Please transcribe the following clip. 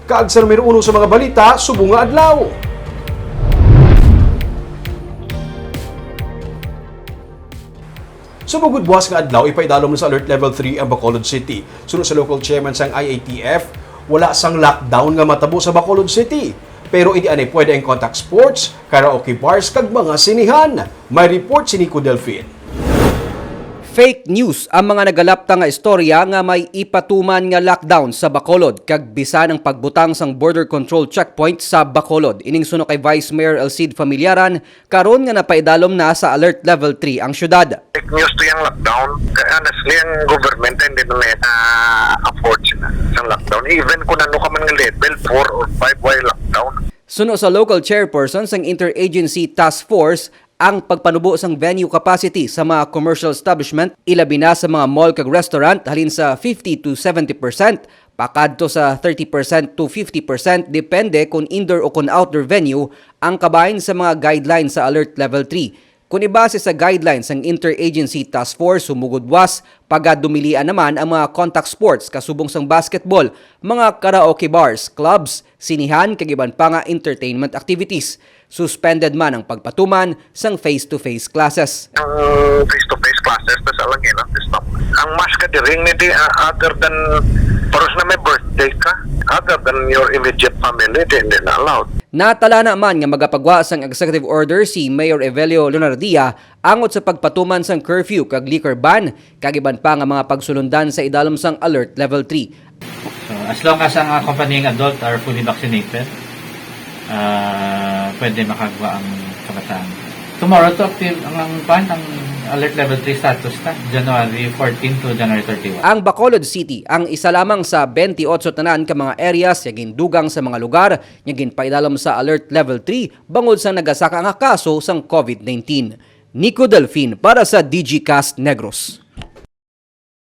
Kaag sa numero 1 sa mga balita, subong nga adlaw. Sumugod buwas nga adlaw, ipaidalom na sa Alert Level 3 ang Bacolod City. Sunod sa local chairman sang IATF, wala sang lockdown nga matabo sa Bacolod City. Pero hindi anay pwede ang contact sports, karaoke bars, kag mga sinihan. May report si Nico Delfin. Fake news ang mga nagalapta nga istorya nga may ipatuman nga lockdown sa Bacolod kag bisan ang pagbutang sang border control checkpoint sa Bacolod. Ining suno kay Vice Mayor Alcide Familiaran karon nga napaidalom na sa Alert Level 3 ang syudad. Fake news to yung lockdown. Honestly, ang government hindi na afford sa lockdown. Even kung ano ka man nga level 4 or 5 why lockdown. Suno sa local chairperson sang Interagency Task Force, ang pagpanubo sang venue capacity sa mga commercial establishment ilabi na sa mga mall kag restaurant halin sa 50 to 70%, pakadto sa 30% to 50% depende kung indoor o kung outdoor venue ang kabahin sa mga guidelines sa Alert Level 3. Kung ibase sa guidelines ng Interagency Task Force, sumugudwas, pagadumilian naman ang mga contact sports kasubong sang basketball, mga karaoke bars, clubs, sinihan, kagiban pa nga entertainment activities. Suspended man ang pagpatuman sang face-to-face classes. Ang face-to-face classes, tas alang yun ang stop. Ang mask ka di ring hindi other than paros na may birthday ka, other than your immediate family, hindi na allowed. Natala naman nga magapagwa sang executive order si Mayor Evelio Lunardia angot sa pagpatuman sang curfew kag liquor ban, kagiban pa nga mga pagsulundan sa idalom sang Alert Level 3. So, as long as ang accompanying adult are fully vaccinated, pwede makagawa ang kabataan. Tomorrow to active ang Alert Level 3 status na, January 14 to January 31. Ang Bacolod City ang isa lamang sa 28 tanan ka mga areas nga gindugang sa mga lugar nga ginpaidalom sa Alert Level 3 bangod sa nagasaka nga kaso sang COVID-19. Nico Delfin para sa DigiCast Negros.